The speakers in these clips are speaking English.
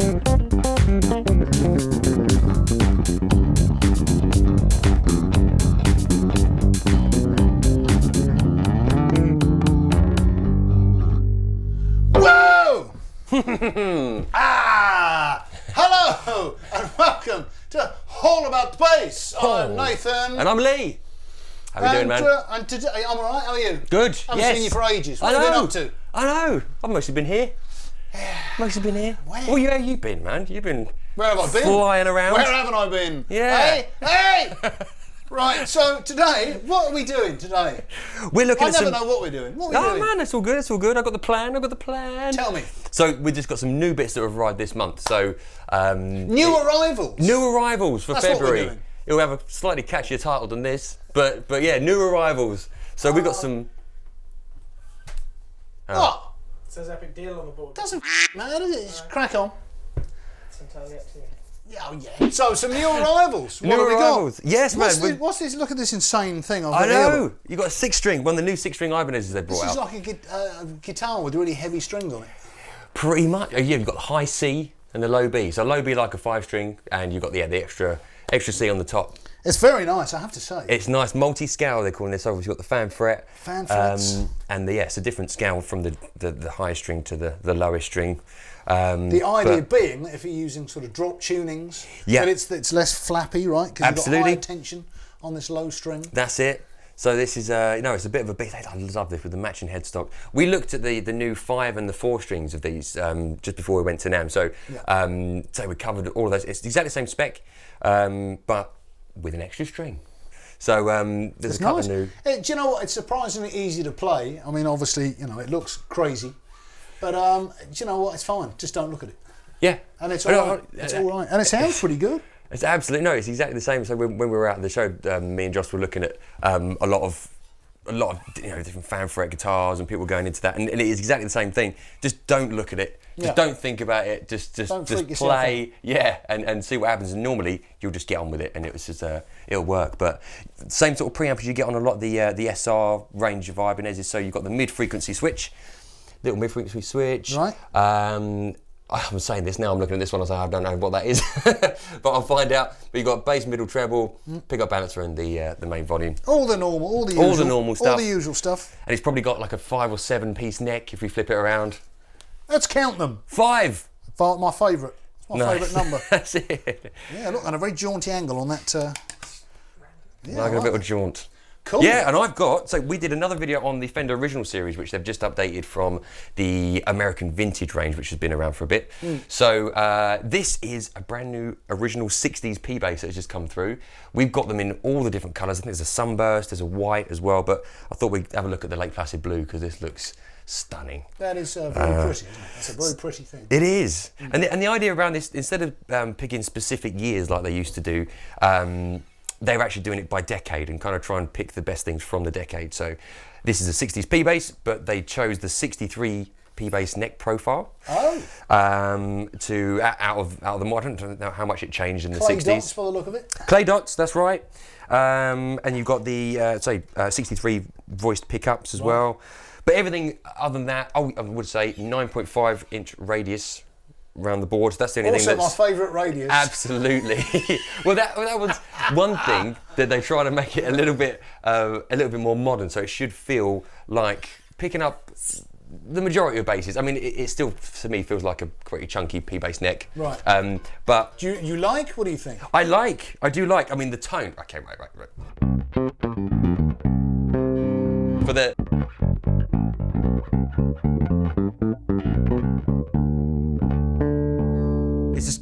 Hello and welcome to All About the Bass. I'm Nathan. And I'm Lee. How are you doing, man? And today, I'm alright, how are you? Good, I haven't seen you for ages. What have you been up to? I know. I've mostly been here. Where? Well, where have you been, man? You've been Where have I been? Flying around. Where haven't I been? Yeah. Hey! Right, so today, what are we doing today? We're looking I at never some... know what we're doing. What are we doing? man, it's all good, it's all good. I've got the plan. Tell me. So we've just got some new bits that have arrived this month. So New arrivals? New arrivals for That's February. what we're doing. It'll have a slightly catchier title than this, but yeah, new arrivals. So we've got some... What? It says epic deal on the board. Doesn't matter, does it? Just crack on. It's entirely up to you. Oh yeah. So some new arrivals. What New have we arrivals. got? Yes, What's man. this, what's this? Look at this insane thing. I know. You got a 6-string, one of the new 6-string Ibanez's they brought This is out. like a guitar with really heavy strings on it. Pretty much. Yeah, you've got the high C and the low B. So low B like a 5-string, and you've got the extra C on the top. It's very nice, I have to say. It's nice, multi-scale they're calling this. Obviously, you've got the fan fret. Fan frets. And it's a different scale from the high string to the lowest string. The idea being that if you're using sort of drop tunings, Yeah. that it's less flappy, right? Because you've got Absolutely. high tension on this low string. That's it. So this is, it's a bit of a beat. I love this with the matching headstock. We looked at the new 5 and the 4 strings of these just before we went to NAMM. So, so we covered all of those. It's exactly the same spec, but with an extra string. So there's a couple of new... Do you know what? It's surprisingly easy to play. I mean, obviously, it looks crazy. But do you know what? It's fine. Just don't look at it. Yeah. And it's all right. It's all right. And it sounds pretty good. It's absolutely, no, it's exactly the same. So when we were out at the show, me and Josh were looking at a lot of different fan fret guitars, and people were going into that, and it is exactly the same thing. Just don't look at it. Just don't think about it. Just play, and see what happens. And normally you'll just get on with it, and it'll work. But same sort of preamp as you get on a lot of the SR range of Ibanez's. So you've got the mid-frequency switch, little mid-frequency switch. Right. I'm saying this now, I'm looking at this one, I don't know what that is, but I'll find out. But you've got bass, middle, treble, pick-up balancer, and the main volume. All the normal stuff. All the usual stuff. And it's probably got like a 5 or 7 piece neck if we flip it around. Let's count them. 5! My favourite. It's my favourite number. That's it. Yeah, look, and a very jaunty angle on that. Like a bit of a jaunt. Cool. Yeah, and so we did another video on the Fender Original series, which they've just updated from the American Vintage range, which has been around for a bit. So this is a brand new original 60s P-Bass that has just come through. We've got them in all the different colours. I think there's a sunburst, there's a white as well, but I thought we'd have a look at the Lake Placid blue because this looks stunning. That is very pretty, isn't it? It's a very pretty thing. It is. And the idea around this, instead of picking specific years like they used to do, they're actually doing it by decade and kind of try and pick the best things from the decade. So this is a 60s P-Bass, but they chose the 63 P-Bass neck profile. Oh. Out of the modern, I don't know how much it changed in the Clay 60s. dots for the look of it. Clay dots, that's right. And you've got the 63 voiced pickups as well. But everything other than that, I would say 9.5 inch radius around the board. That's the only thing that's... Also my favourite radius. Absolutely. Well, that was one thing that they try to make it a little bit more modern, so it should feel like picking up the majority of basses. I mean, it still, to me, feels like a pretty chunky P-bass neck. Right. But... Do you like? What do you think? I do like. I mean, the tone... Okay, right. For the...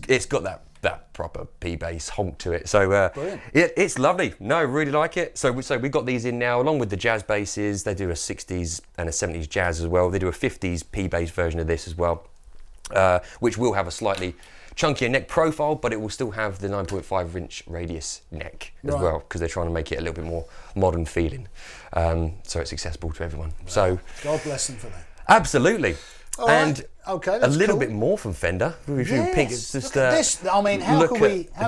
It's got that proper P-bass honk to it. So it's lovely. No, really like it. So we got these in now along with the jazz basses. They do a 60s and a 70s jazz as well. They do a 50s P-bass version of this as well, which will have a slightly chunkier neck profile, but it will still have the 9.5 inch radius neck as well, because they're trying to make it a little bit more modern feeling, so it's accessible to everyone. Wow. So God bless them for that. Absolutely. All and right. Okay, a little bit more from Fender. Yes. Look at this. I mean, how can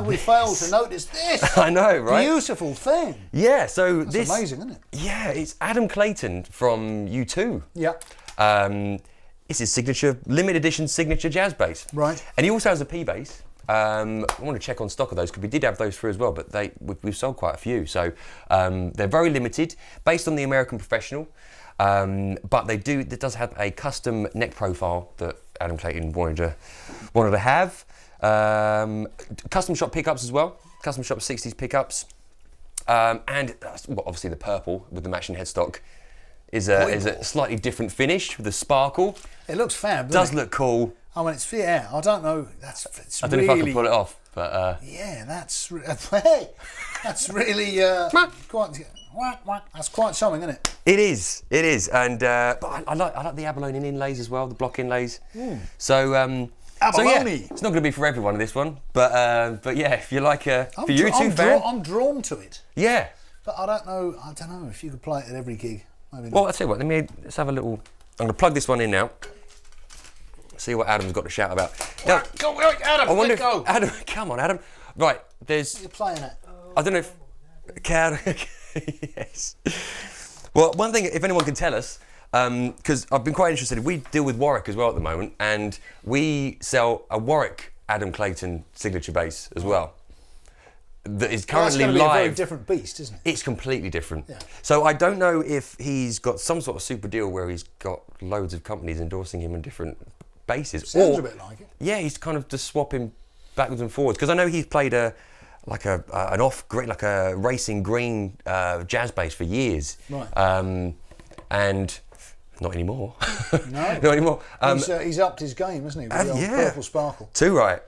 we fail to notice this? I know, right? Beautiful thing. Yeah. So That's amazing, isn't it? Yeah, it's Adam Clayton from U2. Yeah. it's his signature, limited edition signature jazz bass. Right. And he also has a P bass. I want to check on stock of those because we did have those through as well, but we've sold quite a few. So they're very limited, based on the American Professional. But it does have a custom neck profile that Adam Clayton wanted to have. Custom shop pickups as well. Custom shop 60s pickups. And obviously the purple with the matching headstock is a slightly different finish with the sparkle. It looks fab, Does look cool. I mean, I don't know. I don't know if I can pull it off, but yeah, that's really that's quite something, isn't it? It is, and but I like the abalone inlays as well, the block inlays. So Abalone. It's not going to be for everyone this one, but yeah, if you like for I'm drawn to it. Yeah. But I don't know if you could play it at every gig. Maybe not. Well, I'll tell you what. Let's have a little. I'm going to plug this one in now. See what Adam's got to shout about. Now, go, Adam, I wonder go. Adam, come on, Adam. Right, there's. You're playing it. I don't know if. Yes. Well, one thing, if anyone can tell us, because I've been quite interested. We deal with Warwick as well at the moment, and we sell a Warwick Adam Clayton signature bass as well. That is currently live. It's live. a very different beast, isn't it? It's completely different. Yeah. So I don't know if he's got some sort of super deal where he's got loads of companies endorsing him on different bases. Sounds a bit like it. Yeah, he's kind of just swapping backwards and forwards. Because I know he's played an off-grid, like a racing green jazz bass for years. Right. And not anymore. No. Not anymore. He's upped his game, hasn't he? With the old purple sparkle. Too right.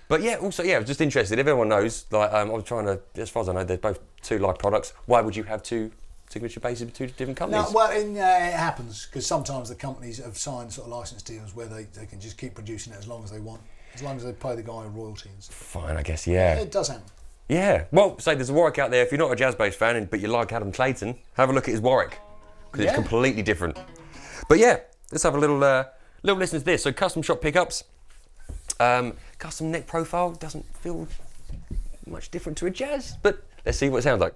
But yeah, also, I was just interested. If everyone knows, like, I was trying to, as far as I know, they're both two live products. Why would you have two signature basses with two different companies? No, well, it happens because sometimes the companies have signed sort of license deals where they can just keep producing it as long as they want, as long as they pay the guy royalties. Fine, I guess, yeah. It does happen. Yeah. Well, say there's a Warwick out there. If you're not a jazz bass fan, but you like Adam Clayton, have a look at his Warwick because it's completely different. But yeah, let's have a little listen to this. So custom shop pickups. Custom neck profile doesn't feel much different to a jazz, but let's see what it sounds like.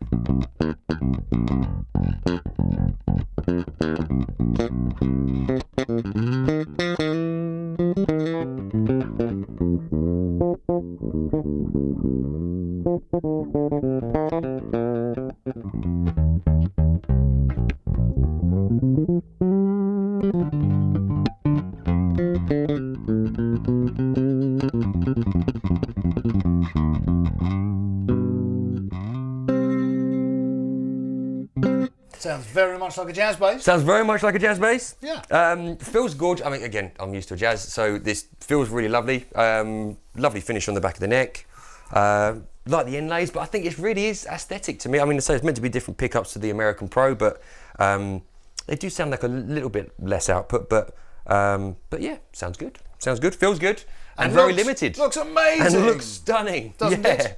Sounds very much like a jazz bass. Sounds very much like a jazz bass. Yeah. Feels gorgeous. I mean, again, I'm used to jazz, so this feels really lovely. Lovely finish on the back of the neck. Like the inlays, but I think it really is aesthetic to me. I mean, so it's meant to be different pickups to the American Pro, but they do sound like a little bit less output. But yeah, sounds good. Sounds good. Feels good. And very limited. Looks amazing. And looks stunning. Doesn't it?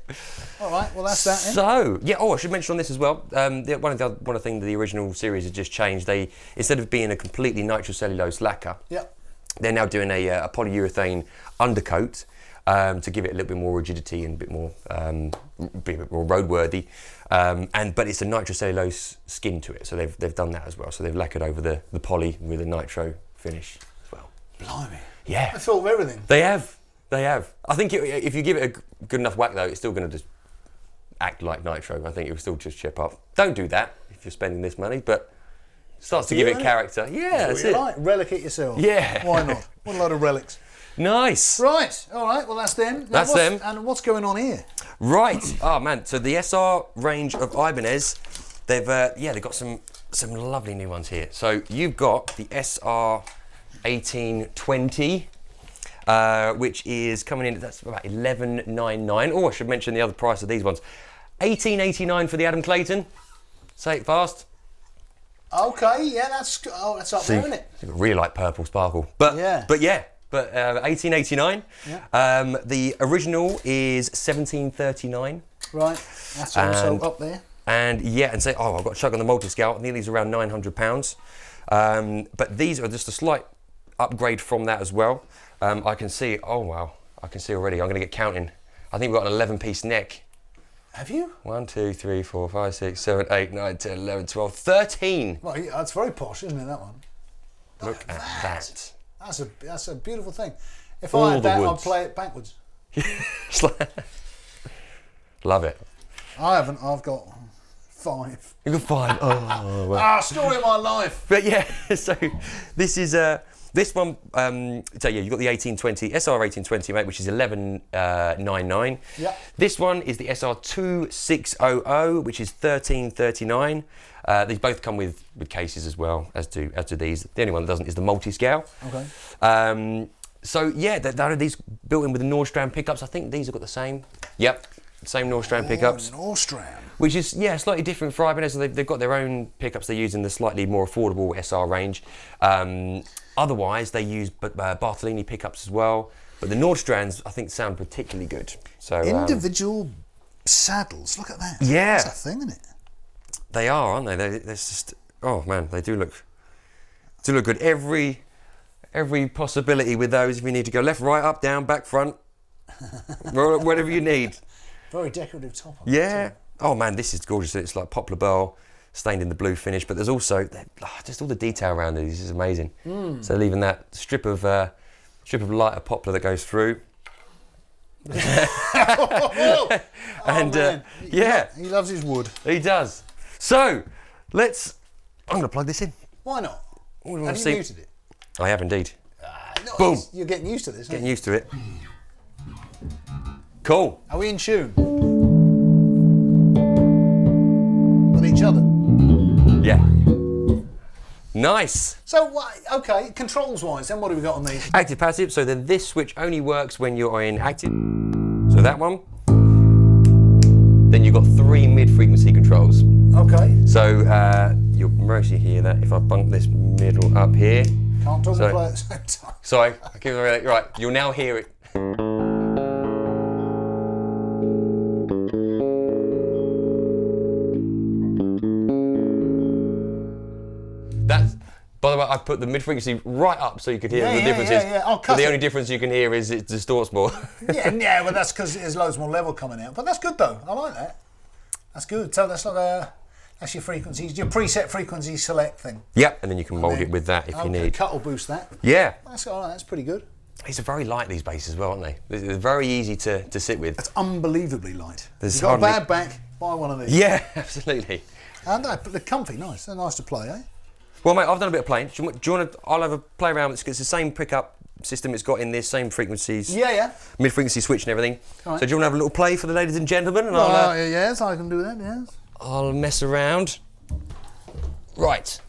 All right, well that's that. So yeah. Oh, I should mention on this as well. One of the things the original series has just changed. They, instead of being a completely nitrocellulose lacquer, they're now doing a polyurethane undercoat to give it a little bit more rigidity and a bit more roadworthy. But it's a nitrocellulose skin to it, so they've done that as well. So they've lacquered over the poly with a nitro finish as well. Blimey. Yeah. I thought of everything. They have. I think if you give it a good enough whack though, it's still going to just act like nitro. I think it will still just chip up. Don't do that if you're spending this money, but it starts to give it character. Yeah, that's it. Like. Relic it yourself. Yeah. Why not? What a load of relics. Nice. Right. All right. Well, that's them. That's them. And what's going on here? Right. Oh man. So the SR range of Ibanez, they've got some lovely new ones here. So you've got the SR 1820, which is coming in. That's about $11.99. Oh, I should mention the other price of these ones. $18.89 for the Adam Clayton. Say it fast. Okay. Yeah, that's up there, isn't it? I really like purple sparkle, but $18.89. Yeah. The original is $17.39. Right. That's also up there. And I've got to chuck on the multi-scale. I think these are around £900. But these are just a slight upgrade from that as well. I can see. Oh wow! I can see already. I'm going to get counting. I think we've got an 11-piece neck. Have you? 1, 2, 3, 4, 5, 6, 7, 8, 9, 10, 11, 12, 13. Well, that's very posh, isn't it? That one. Look at that. That's a beautiful thing. If All I had the that, I'd woods. play it backwards. It's like- Love it. I haven't. I've got 5. You can find. Oh, well. Ah, story of my life. But yeah, so this is this one. So yeah, you've got the 1820 SR 1820, mate, which is 1199. Yeah. This one is the SR 2600, which is 1339. These both come with cases as well as do these. The only one that doesn't is the multi-scale. Okay. So yeah, that are these built in with the Nordstrom pickups. I think these have got the same. Yep, same Nordstrom pickups. Nordstrom. Which is, yeah, slightly different for Ibanez. So they've got their own pickups they use in the slightly more affordable SR range. Otherwise, they use Bartolini pickups as well. But the Nordstroms, I think, sound particularly good. So Individual saddles. Look at that. Yeah. That's a thing, isn't it? they are, aren't they? They're just, oh man, they do look good. Every possibility with those. If you need to go left, right, up, down, back, front, whatever you need. Very decorative top. Yeah. Oh man, this is gorgeous. It's like poplar bell, stained in the blue finish, but there's also just all the detail around these is amazing. So leaving that strip of lighter poplar that goes through. And man. yeah, He loves his wood. he does. So I'm going to plug this in. Why not? What do you want Have to you see? muted it? I have indeed. No, Boom. You're getting used to this, aren't Getting you? used to it. Cool. Are we in tune? With each other? Yeah. Nice. So, okay, controls-wise, then what have we got on these? Active passive, so then this switch only works when you're in active. So that one. Then you've got 3 mid-frequency controls. Okay. So you'll mostly hear that if I bump this middle up here. Can't talk So- and play at the same time. Sorry, right, you'll now hear it. That's, by the way, I put the mid-frequency right up so you could hear Yeah, the yeah, differences. yeah, yeah. I'll But cut the it. only difference you can hear is it distorts more. Yeah, well, that's because there's loads more level coming out. But that's good, though. I like that. That's good. So that's like that's your frequencies, your preset frequency select thing. Yep, and then you can mould it with that if you need. Cut or boost that. Yeah. That's all right. That's pretty good. These are very light, these basses as well, aren't they? They're very easy to sit with. It's unbelievably light. There's You've got a hardly- bad back, buy one of these. Yeah, absolutely. And they're comfy, nice. They're nice to play, eh? Well, mate, I've done a bit of playing. Do you want to? I'll have a play around with it. It's the same pickup system it's got in this, same frequencies, Yeah. mid-frequency switch and everything. All right. So do you want to have a little play for the ladies and gentlemen? And Yes, I can do that, yes. I'll mess around. Right.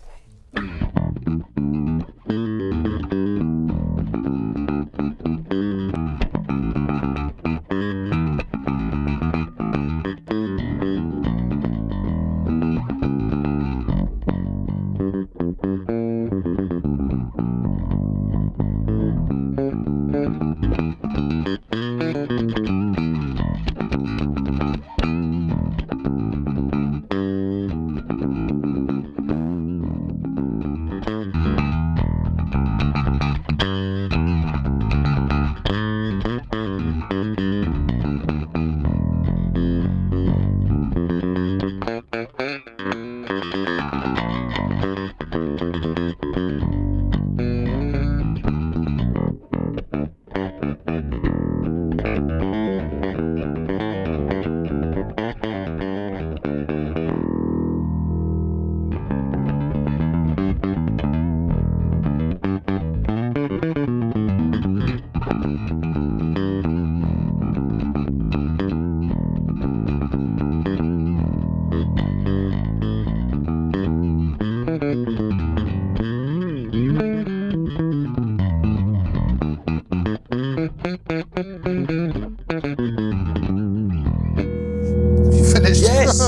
Have you finished? Yes.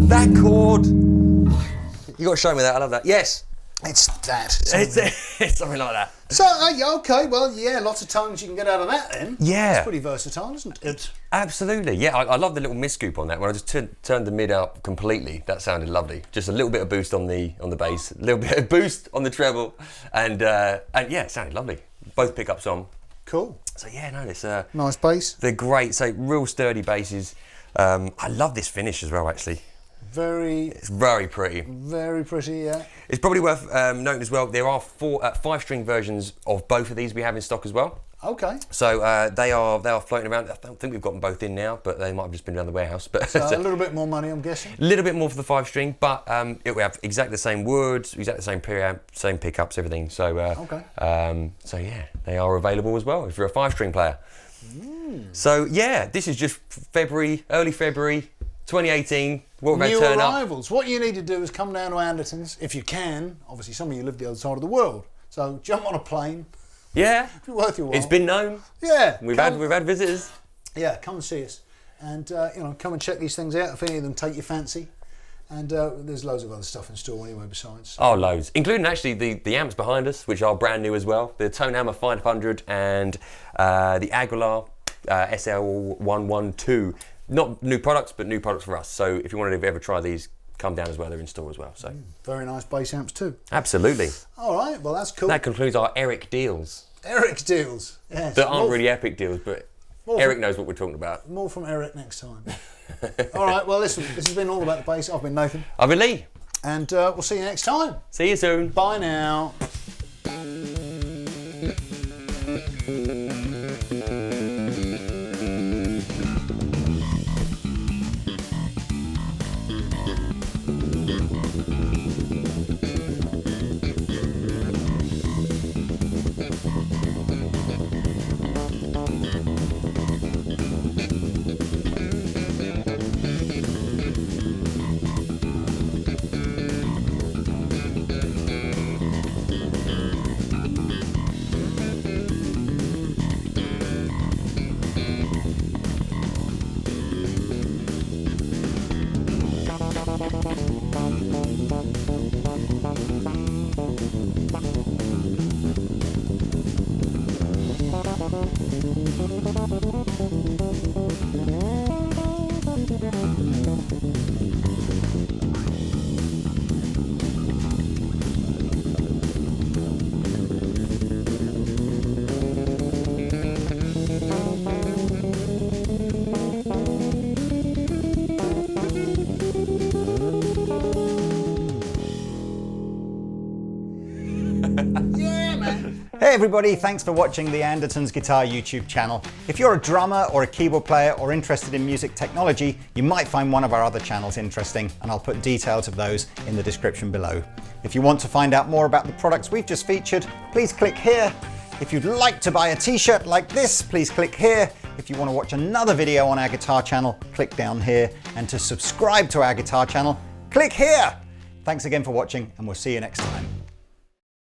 That chord. You got to show me that. I love that. Yes. It's that. It's something like that. So, okay, well, yeah, lots of tones you can get out of that then. Yeah. It's pretty versatile, isn't it? Absolutely, yeah. I love the little mid scoop on that. When I just turned the mid up completely, that sounded lovely. Just a little bit of boost on the bass, a little bit of boost on the treble, and yeah, it sounded lovely. Both pickups on. Cool. So yeah, no, it's Nice bass. they're great. So real sturdy basses. I love this finish as well, actually. It's very pretty. Very pretty, yeah. It's probably worth noting as well, there are 5-string versions of both of these we have in stock as well. Okay. So they are floating around. I don't think we've got them both in now, but they might have just been around the warehouse. But So a little bit more money, I'm guessing. A little bit more for the 5-string, but it will have exactly the same woods, exactly the same preamp, same pickups, everything. So so yeah, they are available as well if you're a 5-string player. So yeah, this is just early February 2018. What we've had New turn arrivals. What you need to do is come down to Andertons if you can. Obviously, some of you live the other side of the world, so jump on a plane. Yeah, It'd be worth your while. it's been known. Yeah, We've had visitors. Yeah, come and see us, and come and check these things out if any of them take your fancy. And there's loads of other stuff in store anyway besides. Oh, loads, including actually the amps behind us, which are brand new as well. The Tone Hammer 500 and the Aguilar SL112. Not new products, but new products for us. So if you want to ever try these, come down as well. They're in store as well. So very nice bass amps too. Absolutely. All right, well that's cool. That concludes our Eric deals. Eric's deals. Yes. That aren't really epic deals, but Eric knows what we're talking about. More from Eric next time. All right, well listen, this has been all about the bass. I've been Nathan. I've been Lee. And we'll see you next time. See you soon. Bye now. Hey everybody, thanks for watching the Andertons Guitar YouTube channel. If you're a drummer or a keyboard player or interested in music technology, you might find one of our other channels interesting, and I'll put details of those in the description below. If you want to find out more about the products we've just featured, please click here. If you'd like to buy a t-shirt like this, please click here. If you want to watch another video on our guitar channel, click down here. And to subscribe to our guitar channel, click here. Thanks again for watching, and we'll see you next time.